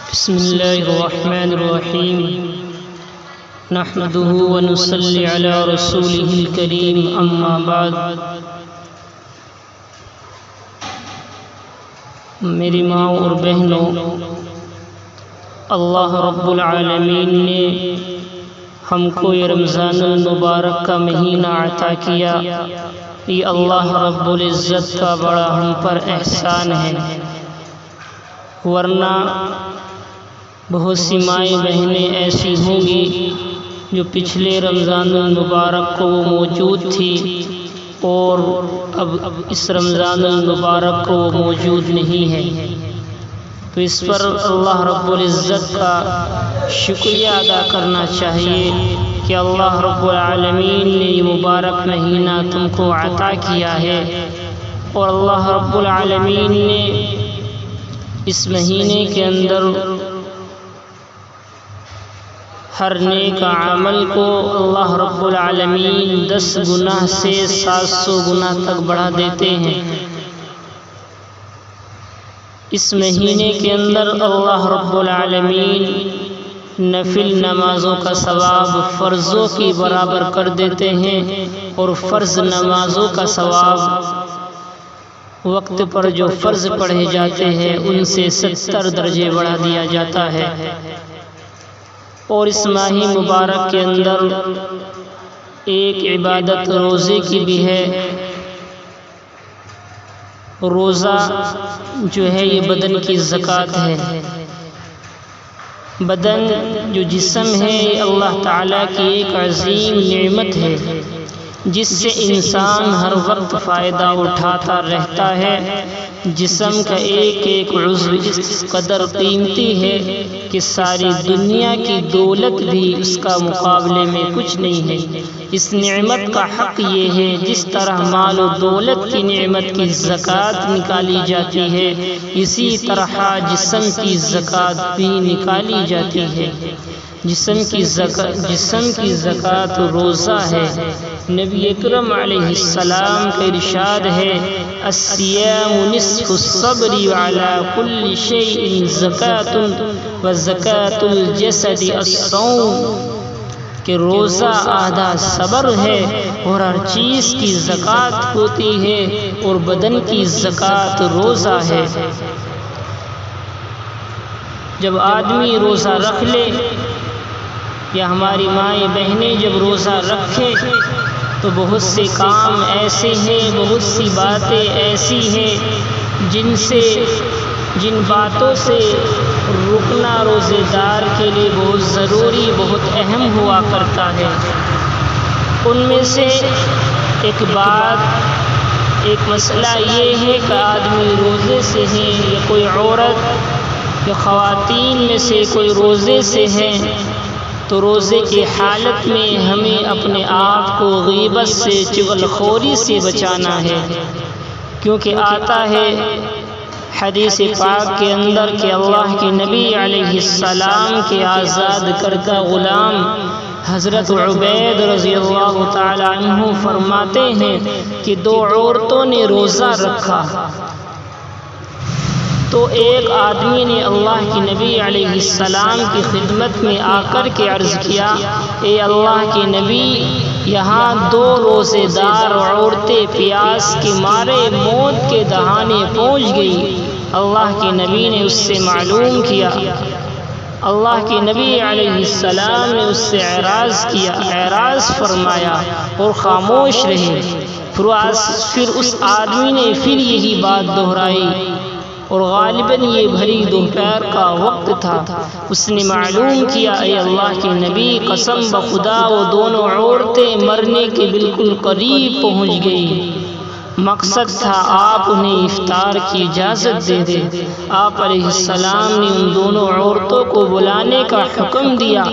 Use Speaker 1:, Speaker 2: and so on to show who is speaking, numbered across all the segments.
Speaker 1: بسم اللہ الرحمن الرحیم نحمده ونصلی علی رسوله الکریم اما بعد۔ میری ماں اور بہنوں، اللہ رب العالمین نے ہم کو یہ رمضان المبارک کا مہینہ عطا کیا۔ یہ اللہ رب العزت کا بڑا ہم پر احسان ہے، ورنہ بہت سی مائیں بہنیں ایسی ہوں گی جو پچھلے رمضان المبارک کو وہ موجود تھی اور اب اس رمضان المبارک کو وہ موجود نہیں ہے، تو اس پر اللہ رب العزت کا شکریہ ادا کرنا چاہیے کہ اللہ رب العالمین نے یہ مبارک مہینہ تم کو عطا کیا ہے، اور اللہ رب العالمین نے اس مہینے کے اندر ہر نیک عمل کو اللہ رب العالمین 10 گنا سے 700 گنا تک بڑھا دیتے ہیں۔ اس مہینے کے اندر اللہ رب العالمین نفل نمازوں کا ثواب فرضوں کی برابر کر دیتے ہیں، اور فرض نمازوں کا ثواب وقت پر جو فرض پڑھے جاتے ہیں ان سے 70 درجے بڑھا دیا جاتا ہے۔ اور اس ماہ مبارک کے اندر ایک عبادت روزے کی بھی ہے۔ روزہ جو ہے یہ بدن کی زکوٰۃ ہے۔ بدن جو جسم ہے یہ اللہ تعالیٰ کی ایک عظیم نعمت ہے، جس سے انسان ہر وقت فائدہ اٹھاتا رہتا ہے۔ جسم کا ایک ایک عضو اس قدر قیمتی ہے کہ ساری دنیا کی دولت بھی اس کا مقابلے میں کچھ نہیں ہے۔ اس نعمت کا حق یہ ہے، جس طرح مال و دولت کی نعمت کی زکوٰۃ نکالی جاتی ہے، اسی طرح جسم کی زکوٰۃ بھی نکالی جاتی ہے۔ جسم کی زکوٰۃ روزہ ہے۔ نبی اکرم علیہ السلام کا ارشاد ہے، الصیام نصف الصبر وعلی کل شیء زکوٰۃ وزکوٰۃ الجسد الصوم، کہ روزہ آدھا صبر ہے اور ہر چیز کی زکوٰۃ ہوتی ہے، اور بدن کی زکوٰۃ روزہ ہے۔ جب آدمی روزہ رکھ لے، یا ہماری مائیں بہنیں جب روزہ رکھے، تو بہت سے کام ایسے ہیں، بہت سی باتیں ایسی ہیں جن باتوں سے رکنا روزے دار کے لیے بہت ضروری، بہت اہم ہوا کرتا ہے۔ ان میں سے ایک مسئلہ یہ ہے کہ آدمی روزے سے ہیں، یا کوئی عورت یا خواتین میں سے کوئی روزے سے ہیں، تو روزے کی حالت میں ہمیں اپنے آپ کو غیبت سے، چغلخوری سے بچانا ہے، کیونکہ آتا ہے حدیث پاک کے اندر کہ اللہ کے نبی علیہ السلام کے آزاد کردہ غلام حضرت عبید رضی اللہ تعالی عنہ فرماتے ہیں کہ 2 عورتوں نے روزہ رکھا، تو ایک آدمی نے اللہ کے نبی علیہ السلام کی خدمت میں آ کر کے عرض کیا، اے اللہ کے نبی، یہاں 2 روزے دار عورتیں پیاس کے مارے موت کے دہانے پہنچ گئی۔ اللہ کے نبی نے اس سے معلوم کیا، اللہ کے نبی علیہ السلام نے اس سے اعراض فرمایا اور خاموش رہے۔ پھر اس آدمی نے پھر یہی بات دہرائی، اور غالباً یہ بھری دوپہر کا وقت تھا۔ اس نے معلوم کیا، اے اللہ کے نبی، قسم بخدا وہ دونوں عورتیں مرنے کے بالکل قریب پہنچ گئی۔ مقصد تھا آپ انہیں افطار کی اجازت دے دیں۔ آپ علیہ السلام نے ان دونوں عورتوں کو بلانے کا حکم دیا،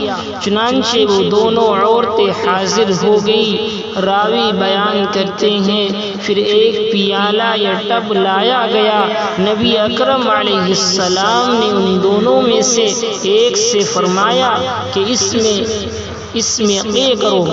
Speaker 1: چنانچہ وہ دونوں عورتیں حاضر ہو گئی۔ راوی بیان کرتے ہیں، پھر ایک پیالہ یا ٹب لایا گیا۔ نبی اکرم علیہ السلام نے ان دونوں میں سے ایک سے فرمایا کہ اس میں یہ کرو،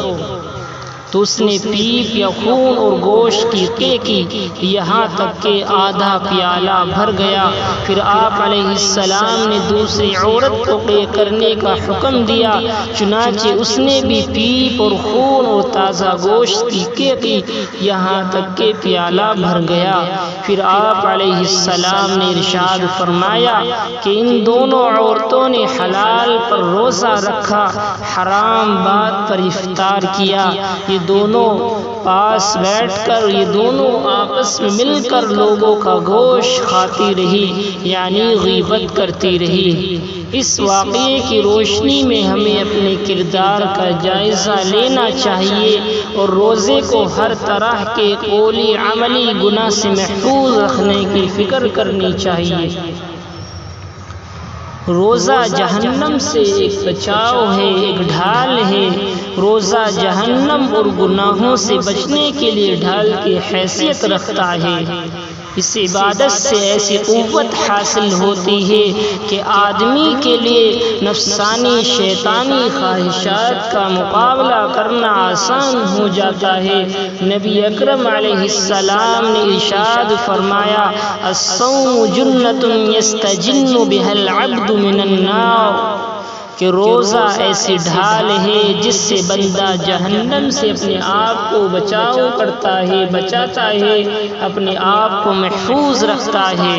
Speaker 1: تو اس نے پیپ یا خون اور گوشت کی قے کی یہاں تک کہ آدھا پیالہ بھر گیا۔ پھر آپ علیہ السلام نے دوسری عورت کو قے کرنے کا حکم دیا، چنانچہ اس نے بھی پیپ اور خون اور تازہ گوشت کی قے کی یہاں تک کہ پیالہ بھر گیا۔ پھر آپ علیہ السلام نے ارشاد فرمایا کہ ان دونوں عورتوں نے حلال پر روزہ رکھا، حرام بات پر افطار کیا۔ یہ دونوں پاس بیٹھ کر یہ دونوں آپس میں مل کر لوگوں کا گوشت کھاتی رہی، یعنی غیبت کرتی رہی۔ اس واقعے کی روشنی میں ہمیں اپنے کردار کا جائزہ لینا چاہیے اور روزے کو ہر طرح کے قولی عملی گناہ سے محفوظ رکھنے کی فکر کرنی چاہیے۔ روزہ جہنم سے ایک بچاؤ ہے، ایک ڈھال ہے۔ روزہ جہنم اور گناہوں سے بچنے کے لیے ڈھال کی حیثیت رکھتا ہے۔ اس عبادت سے ایسی قوت حاصل ہوتی ہے کہ آدمی کے لیے نفسانی شیطانی خواہشات کا مقابلہ کرنا آسان ہو جاتا ہے۔ نبی اکرم علیہ السلام نے ارشاد فرمایا، الصوم جنۃ یستجن بها العبد من النار، کہ روزہ ایسی ڈھال ہے جس سے بندہ جہنم سے اپنے آپ کو بچاؤ کرتا ہے، بچاتا ہے، اپنے آپ کو محفوظ رکھتا ہے۔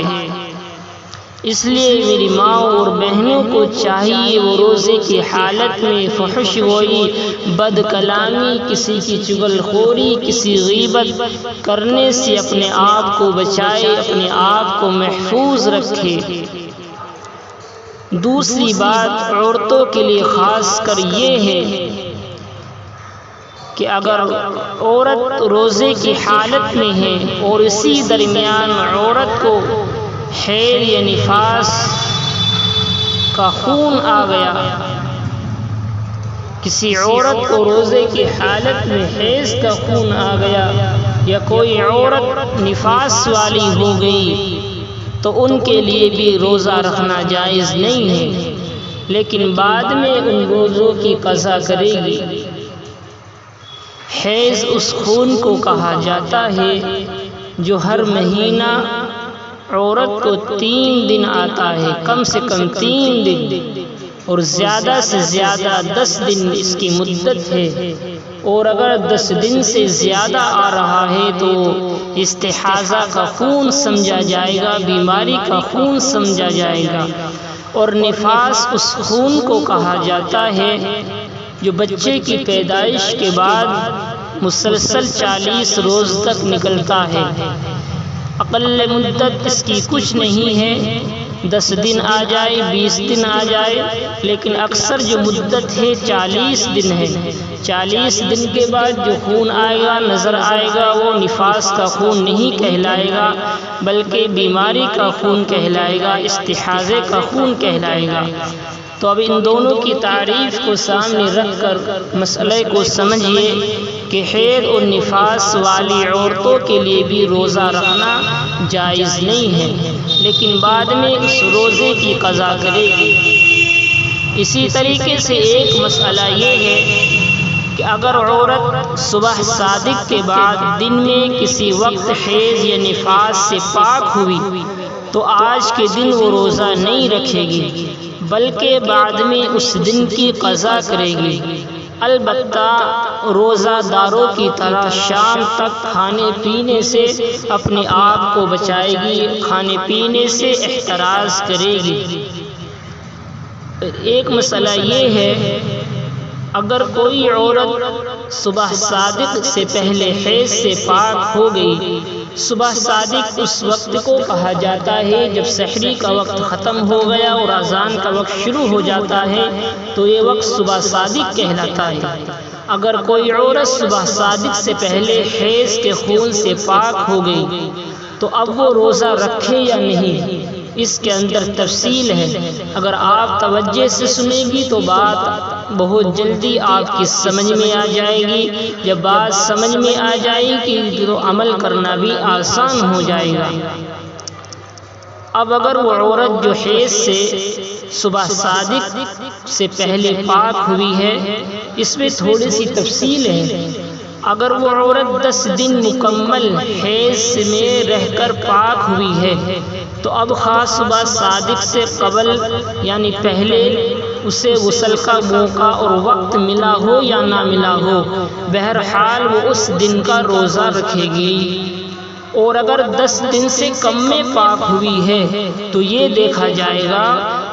Speaker 1: اس لیے میری ماں اور بہنوں کو چاہیے وہ روزے کی حالت میں فحش گوئی، بد کلامی، کسی کی چغل خوری، کسی غیبت کرنے سے اپنے آپ کو بچائے، اپنے آپ کو محفوظ رکھے۔ دوسری بات عورتوں کے لیے خاص کر یہ ہے کہ اگر عورت روزے کی حالت میں ہے اور اسی درمیان عورت کو حیض یا نفاس کا خون آ گیا، کسی عورت کو روزے کی حالت میں حیض کا خون آ گیا یا کوئی عورت نفاس والی ہو گئی، تو ان کے لیے بھی روزہ رکھنا جائز نہیں ہے، لیکن بعد میں ان روزوں کی قضا کرے گی۔ حیض اس خون کو کہا جاتا ہے جو ہر مہینہ عورت کو 3 دن آتا ہے، کم سے کم 3 دن اور زیادہ سے زیادہ 10 دن اس کی مدت ہے، اور اگر 10 دن سے زیادہ آ رہا ہے تو استحاضہ کا خون سمجھا جائے گا، بیماری کا خون سمجھا جائے گا۔ اور نفاس اس خون کو کہا جاتا ہے جو بچے کی پیدائش کے بعد مسلسل 40 روز تک نکلتا ہے۔ اقل مدت اس کی کچھ نہیں ہے، 10 دن آ جائے، 20 دن آ جائے، لیکن اکثر جو مدت ہے 40 دن ہے۔ 40 دن کے بعد جو خون آئے گا، نظر آئے گا، وہ نفاس کا خون نہیں کہلائے گا، بلکہ بیماری کا خون کہلائے گا، استحاضے کا خون کہلائے گا۔ تو اب ان دونوں کی تعریف کو سامنے رکھ کر مسئلے کو سمجھیے کہ حیض اور نفاس والی عورتوں کے لیے بھی روزہ رکھنا جائز نہیں ہے، لیکن بعد میں اس روزے کی قضا کرے گی۔ اسی طریقے سے ایک مسئلہ یہ ہے کہ اگر عورت صبح صادق کے بعد دن میں کسی وقت حیض یا نفاس سے پاک ہوئی تو آج کے دن وہ روزہ نہیں رکھے گی، بلکہ بعد میں اس دن کی قضا کرے گی۔ البتہ روزہ داروں کی طرح شام تک کھانے پینے سے اپنے آپ کو بچائے گی، کھانے پینے سے احتراز کرے گی۔ ایک مسئلہ یہ ہے، اگر کوئی عورت صبح صادق سے پہلے حیض سے پاک ہو گئی، صبح صادق اس وقت کو کہا جاتا ہے جب سحری کا وقت ختم ہو گیا اور اذان کا وقت شروع ہو جاتا ہے تو یہ وقت صبح صادق کہلاتا ہے۔ اگر کوئی عورت صبح صادق سے پہلے حیض کے خون سے پاک ہو گئی تو اب وہ روزہ رکھے یا نہیں، اس کے اندر تفصیل ہے۔ اگر آپ توجہ سے سنیں گی تو بات بہت جلدی آپ کی سمجھ میں آ جائے گی۔ جب بات سمجھ میں آ جائے گی تو عمل کرنا بھی آسان ہو جائے گا۔ اب اگر وہ عورت جو حیض سے صبح صادق سے پہلے پاک ہوئی ہے، اس میں تھوڑی سی تفصیل ہے۔ اگر وہ عورت 10 دن مکمل حیض میں رہ کر پاک ہوئی ہے تو اب خاص صبح صادق سے قبل یعنی پہلے اسے غسل کا موقع اور وقت ملا ہو یا نہ ملا ہو، بہرحال وہ اس دن کا روزہ رکھے گی۔ اور اگر 10 دن سے کم میں پاک ہوئی ہے تو یہ دیکھا جائے گا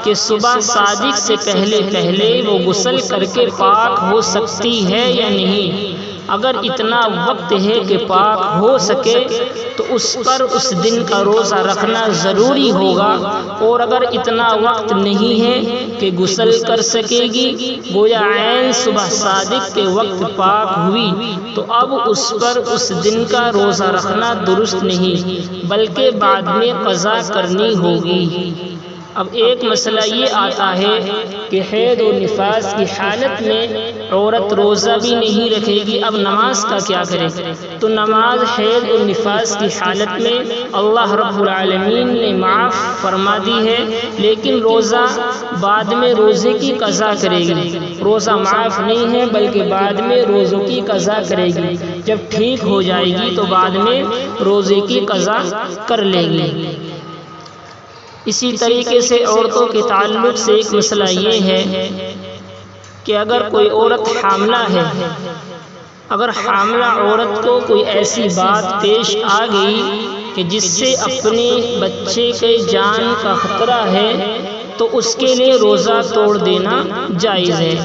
Speaker 1: کہ صبح صادق سے پہلے وہ غسل کر کے پاک ہو سکتی ہے یا نہیں۔ اگر اتنا وقت ہے کہ پاک ہو سکے تو اس پر اس دن کا روزہ رکھنا ضروری ہوگا، اور اگر اتنا وقت نہیں ہے کہ غسل کر سکے گی، گویا عین صبح صادق کے وقت پاک ہوئی، تو اب اس پر اس دن کا روزہ رکھنا درست نہیں بلکہ بعد میں قضا کرنی ہوگی۔ اب ایک مسئلہ یہ آتا ہے کہ حیض و نفاس کی حالت میں عورت روزہ بھی نہیں رکھے گی، اب نماز کا کیا کرے؟ تو نماز حیض و نفاس کی حالت میں اللہ رب العالمین نے معاف فرما دی ہے، لیکن روزہ بعد میں روزے کی قضا کرے گی۔ روزہ معاف نہیں ہے بلکہ بعد میں روزوں کی قضا کرے گی، جب ٹھیک ہو جائے گی تو بعد میں روزے کی قضا کر لے گی۔ اسی طریقے سے عورتوں کے تعلق سے ایک مسئلہ یہ ہے کہ اگر کوئی عورت حاملہ ہے، اگر حاملہ عورت کو کوئی ایسی بات پیش آ گئی کہ جس سے اپنے بچے کے جان کا خطرہ ہے تو اس کے لیے روزہ توڑ دینا جائز ہے۔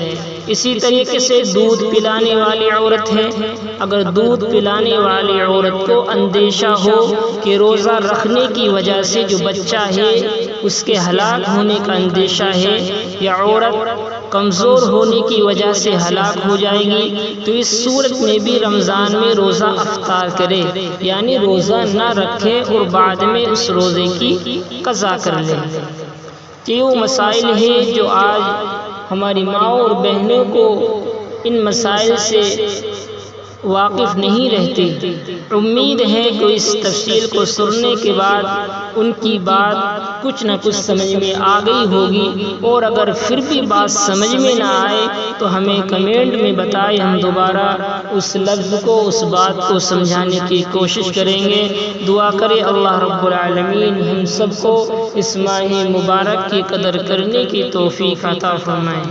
Speaker 1: اسی طریقے سے دودھ پلانے والی عورت ہے، اگر دودھ پلانے والی عورت کو اندیشہ ہو کہ روزہ رکھنے کی وجہ سے جو بچہ ہے اس کے ہلاک ہونے کا اندیشہ ہے، یا عورت کمزور ہونے کی وجہ سے ہلاک ہو جائے گی، تو اس صورت میں بھی رمضان میں روزہ افطار کرے، یعنی روزہ نہ رکھے اور بعد میں اس روزے کی قضا کر لے۔ یہ وہ مسائل ہیں جو آج ہماری ماؤں اور بہنوں کو ان مسائل سے واقف نہیں رہتے۔ امید ہے کہ اس تفصیل کو سننے کے بعد ان کی بات کچھ نہ کچھ سمجھ میں آ گئی ہوگی، اور اگر پھر بھی بات سمجھ میں نہ آئے تو ہمیں کمنٹ میں بتائیں، ہم دوبارہ اس لفظ کو، اس بات کو سمجھانے کی کوشش کریں گے۔ دعا کرے اللہ رب العالمین ہم سب کو اس ماہ مبارک کی قدر کرنے کی توفیق عطا فرمائے۔